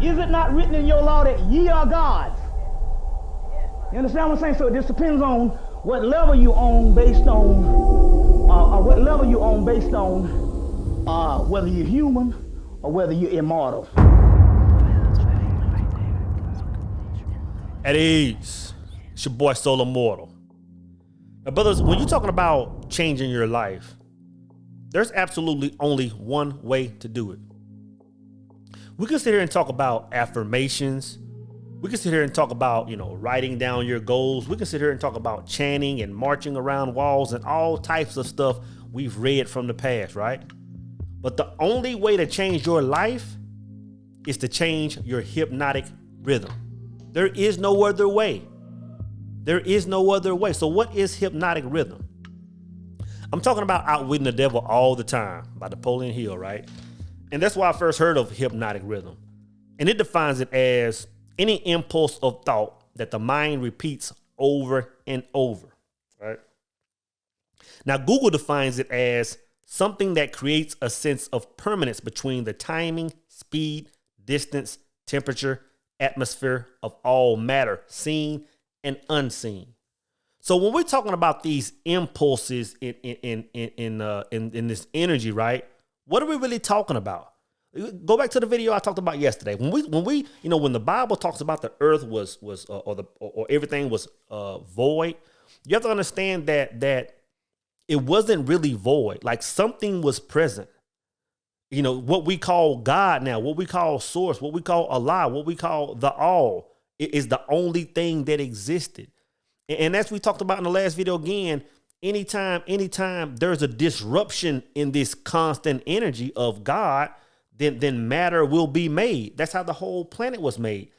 Is it not written in your law that ye are gods? You understand what I'm saying? So it just depends on what level you on based on, whether you're human or whether you're immortal. At ease, it's your boy Soul Immortal. Now, brothers, when you're talking about changing your life, there's absolutely only one way to do it. We can sit here and talk about affirmations. We can sit here and talk about, writing down your goals. We can sit here and talk about chanting and marching around walls and all types of stuff we've read from the past, right? But the only way to change your life is to change your hypnotic rhythm. There is no other way. There is no other way. So what is hypnotic rhythm? I'm talking about Outwitting the Devil All the Time by Napoleon Hill, right? And that's why I first heard of hypnotic rhythm. And it defines it as any impulse of thought that the mind repeats over and over, right? Now, Google defines it as something that creates a sense of permanence between the timing, speed, distance, temperature, atmosphere of all matter, seen and unseen. So when we're talking about these impulses in this energy, right? What are we really talking about? Go back to the video I talked about yesterday. When the Bible talks about the earth was everything was void, you have to understand that it wasn't really void. Like something was present. What we call God now, what we call source, what we call Allah, what we call the all, is the only thing that existed. And as we talked about in the last video again, anytime there's a disruption in this constant energy of God, then matter will be made. That's how the whole planet was made.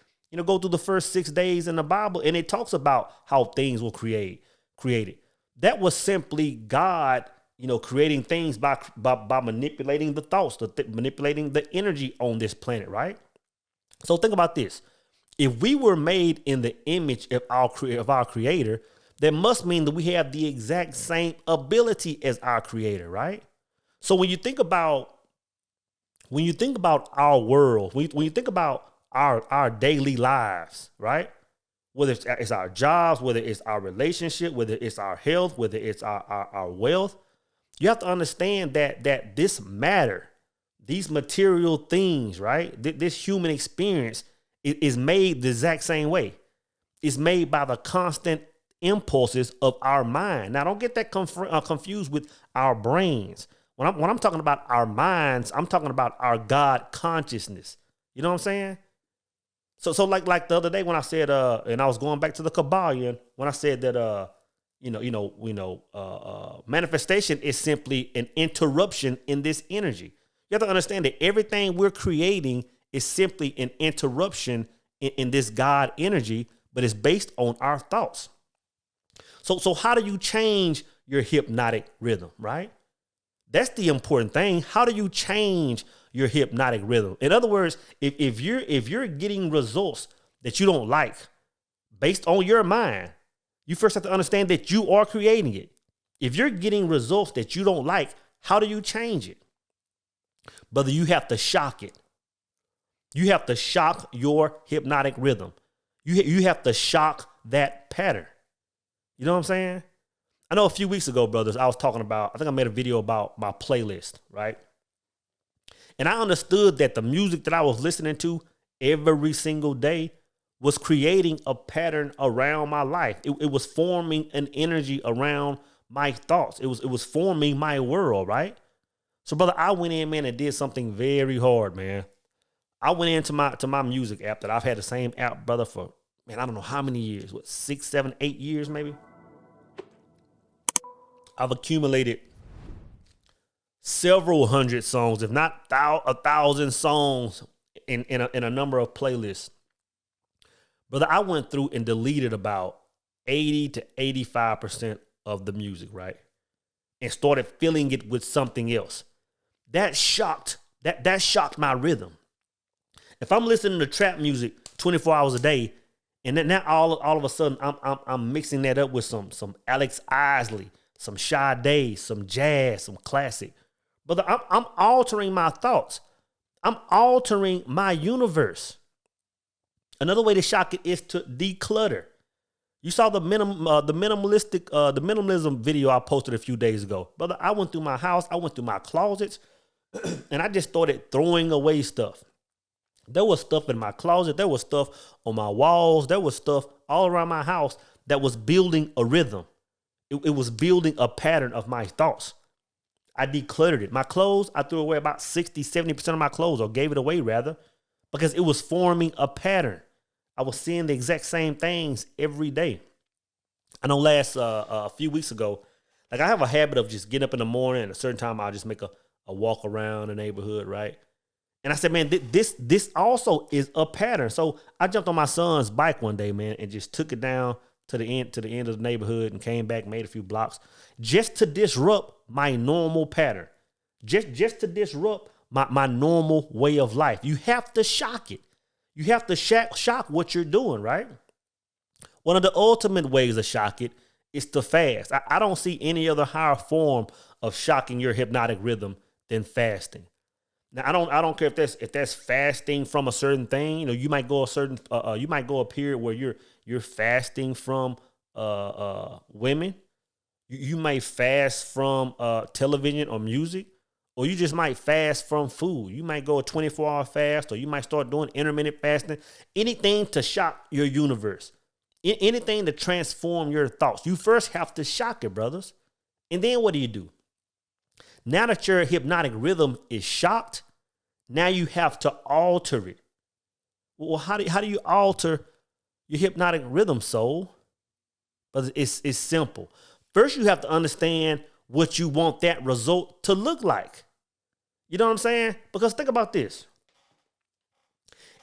Go through the first 6 days in the Bible, and it talks about how things were created. That was simply God, creating things by manipulating the thoughts, manipulating the energy on this planet, right? So think about this. If we were made in the image of our creator, that must mean that we have the exact same ability as our creator, right? So when you think about our world, when you think about our daily lives, right? Whether it's our jobs, whether it's our relationship, whether it's our health, whether it's our wealth, you have to understand that this matter, these material things, right? This human experience is made the exact same way. It's made by the constant impulses of our mind. Now, don't get that confused with our brains. When I'm talking about our minds, I'm talking about our God consciousness. You know what I'm saying? So like the other day when I said, and I was going back to the Kabbalion, when I said that, manifestation is simply an interruption in this energy. You have to understand that everything we're creating is simply an interruption in this God energy, but it's based on our thoughts. So how do you change your hypnotic rhythm, right? That's the important thing. How do you change your hypnotic rhythm? In other words, if you're getting results that you don't like based on your mind, you first have to understand that you are creating it. If you're getting results that you don't like, how do you change it? Brother, you have to shock it. You have to shock your hypnotic rhythm. You have to shock that pattern. You know what I'm saying? I know a few weeks ago, brothers, I think I made a video about my playlist, right? And I understood that the music that I was listening to every single day was creating a pattern around my life. It was forming an energy around my thoughts. It was forming my world, right? So, brother, I went in, man, and did something very hard, man. I went into my music app that I've had the same app, brother, for, man, I don't know how many years, 6, 7, 8 years, maybe. I've accumulated several hundred songs, if not 1,000 songs in a number of playlists. Brother, I went through and deleted about 80 to 85% of the music, right? And started filling it with something else. That shocked my rhythm. If I'm listening to trap music 24 hours a day, and then now all of a sudden I'm mixing that up with some Alex Isley, some Sade, some jazz, some classic. Brother, I'm altering my thoughts. I'm altering my universe. Another way to shock it is to declutter. You saw the minimalism video I posted a few days ago. Brother, I went through my house, I went through my closets, and I just started throwing away stuff. There was stuff in my closet, there was stuff on my walls, there was stuff all around my house that was building a rhythm. It was building a pattern of my thoughts. I decluttered it. My clothes, I threw away about 60, 70% of my clothes, or gave it away rather, because it was forming a pattern. I was seeing the exact same things every day. I know a few weeks ago, like I have a habit of just getting up in the morning and at a certain time I'll just make a walk around the neighborhood, right? And I said, man, this also is a pattern. So I jumped on my son's bike one day, man, and just took it down to the end of the neighborhood and came back, made a few blocks just to disrupt my normal pattern. Just to disrupt my normal way of life. You have to shock it. You have to shock what you're doing, right? One of the ultimate ways to shock it is to fast. I don't see any other higher form of shocking your hypnotic rhythm than fasting. Now, I don't care if that's fasting from a certain thing. You know, you might go a period where you're fasting from women. You might fast from television or music. Or you just might fast from food. You might go a 24-hour fast, or you might start doing intermittent fasting. Anything to shock your universe. Anything to transform your thoughts. You first have to shock it, brothers. And then what do? Now that your hypnotic rhythm is shocked, now you have to alter it. Well, how do you alter your hypnotic rhythm, soul? But it's simple. First, you have to understand what you want that result to look like. You know what I'm saying? Because think about this.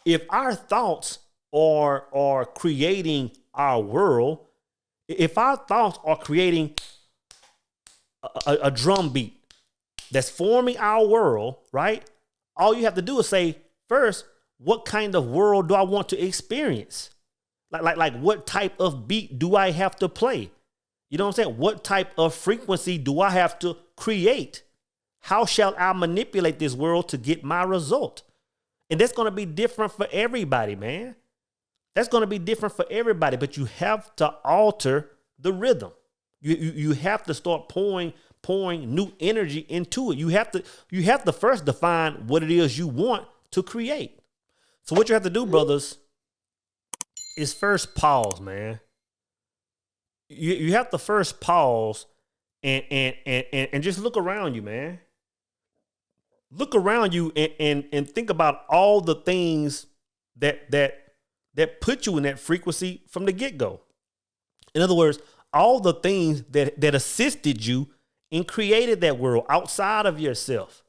If our thoughts are creating our world, if our thoughts are creating a drum beat that's forming our world, right? All you have to do is say, first, what kind of world do I want to experience? Like what type of beat do I have to play? You know what I'm saying? What type of frequency do I have to create? How shall I manipulate this world to get my result? And that's going to be different for everybody, man. That's going to be different for everybody, but you have to alter the rhythm. You have to start pouring new energy into it. You have to first define what it is you want to create. So what you have to do, brothers, is first pause, man. You have to first pause and just look around you, man. Look around you and think about all the things that put you in that frequency from the get-go. In other words, all the things that assisted you and created that world outside of yourself.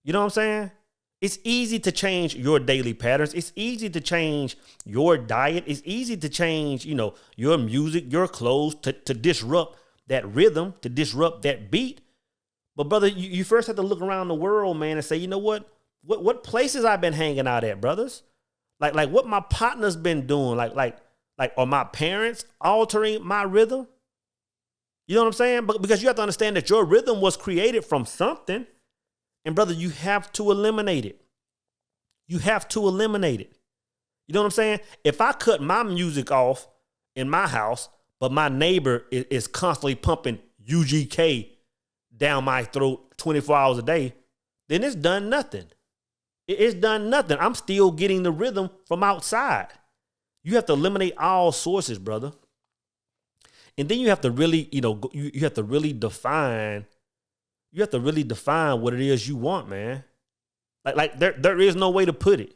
You know what I'm saying? It's easy to change your daily patterns. It's easy to change your diet. It's easy to change, your music, your clothes, to disrupt that rhythm, to disrupt that beat. But brother, you first have to look around the world, man, and say, you know what What places I've been hanging out at, brothers? Like what my partner's been doing, like are my parents altering my rhythm? You know what I'm saying? Because you have to understand that your rhythm was created from something. And brother, you have to eliminate it. You have to eliminate it. You know what I'm saying? If I cut my music off in my house, but my neighbor is constantly pumping UGK down my throat 24 hours a day, then it's done nothing. It's done nothing. I'm still getting the rhythm from outside. You have to eliminate all sources, brother. And then you have to really, you have to really define what it is you want, man. Like there is no way to put it.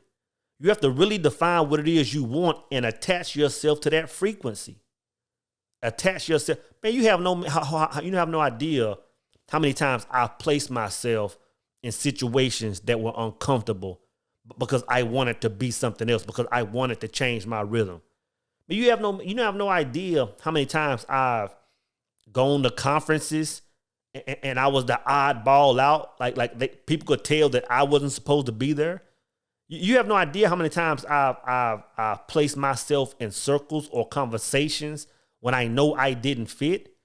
You have to really define what it is you want and attach yourself to that frequency. Attach yourself. Man, you have no idea how many times I've placed myself in situations that were uncomfortable because I wanted to be something else, because I wanted to change my rhythm. But you have no idea how many times I've gone to conferences and I was the oddball out. People could tell that I wasn't supposed to be there. You have no idea how many times I've placed myself in circles or conversations when I know I didn't fit.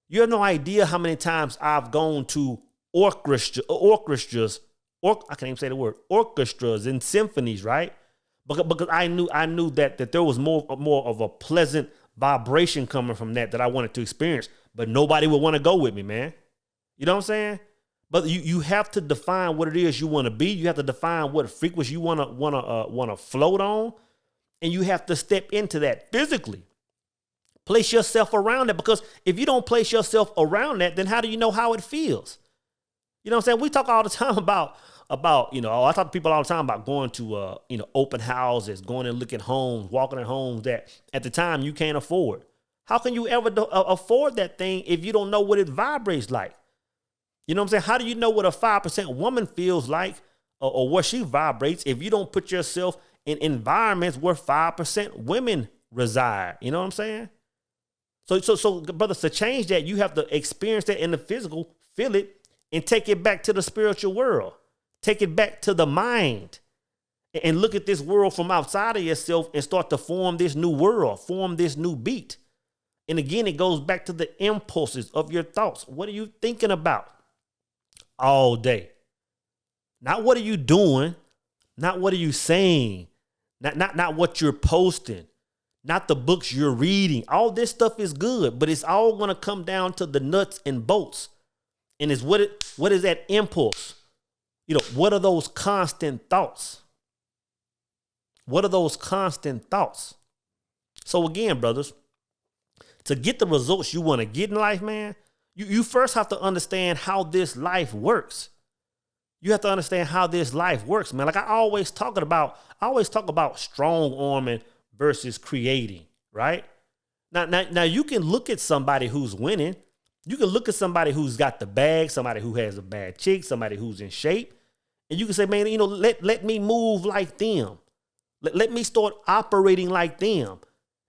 You have no idea how many times I've gone to orchestras and symphonies, right? because I knew that there was more of a pleasant vibration coming from that I wanted to experience, but nobody would want to go with me, man. You know what I'm saying? But you have to define what it is you want to be. You have to define what frequency you want to float on, and you have to step into that physically. Place yourself around it, because if you don't place yourself around that, then how do you know how it feels? You know what I'm saying? We talk all the time about I talk to people all the time about going to open houses, going and looking at homes, walking in homes that at the time you can't afford. How can you ever afford that thing if you don't know what it vibrates like? You know what I'm saying? How do you know what a 5% woman feels like or what she vibrates if you don't put yourself in environments where 5% women reside? You know what I'm saying? So brothers, to change that, you have to experience that in the physical, feel it, and take it back to the spiritual world. Take it back to the mind and look at this world from outside of yourself and start to form this new world, form this new beat. And again, it goes back to the impulses of your thoughts. What are you thinking about all day? Not what are you doing, not what are you saying, not what you're posting, not the books you're reading. All this stuff is good, but it's all going to come down to the nuts and bolts. And it's what is that impulse? What are those constant thoughts? What are those constant thoughts? So again, brothers, to get the results you want to get in life, man, you first have to understand how this life works. You have to understand how this life works, man. Like I always talk about strong arming versus creating, right? Now you can look at somebody who's winning. You can look at somebody who's got the bag, somebody who has a bad chick, somebody who's in shape. And you can say, man, let me move like them. Let me start operating like them.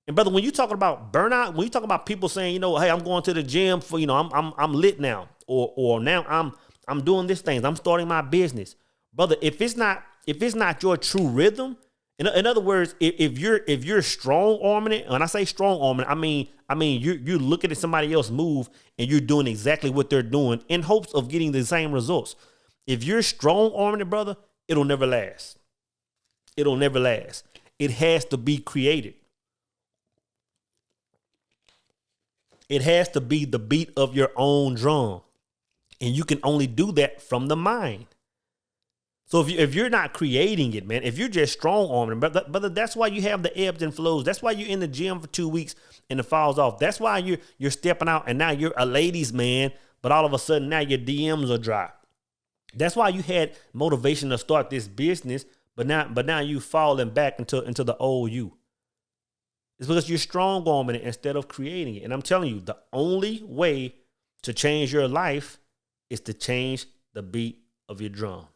And brother, when you talking about burnout, when you talk about people saying, hey, I'm going to the gym for, I'm lit now, or now I'm doing this thing, I'm starting my business. Brother, if it's not your true rhythm, in other words, if you're strong arming it, when I say strong arming, I mean you're looking at somebody else move and you're doing exactly what they're doing in hopes of getting the same results. If you're strong arming it, brother, it'll never last. It'll never last. It has to be created. It has to be the beat of your own drum. And you can only do that from the mind. So if you're not creating it, man, if you're just strong arming, brother, that's why you have the ebbs and flows. That's why you're in the gym for 2 weeks and it falls off. That's why you're stepping out and now you're a ladies' man, but all of a sudden now your DMs are dry. That's why you had motivation to start this business, but now you falling back into the old you. It's because you're strong arming it instead of creating it. And I'm telling you, the only way to change your life is to change the beat of your drum.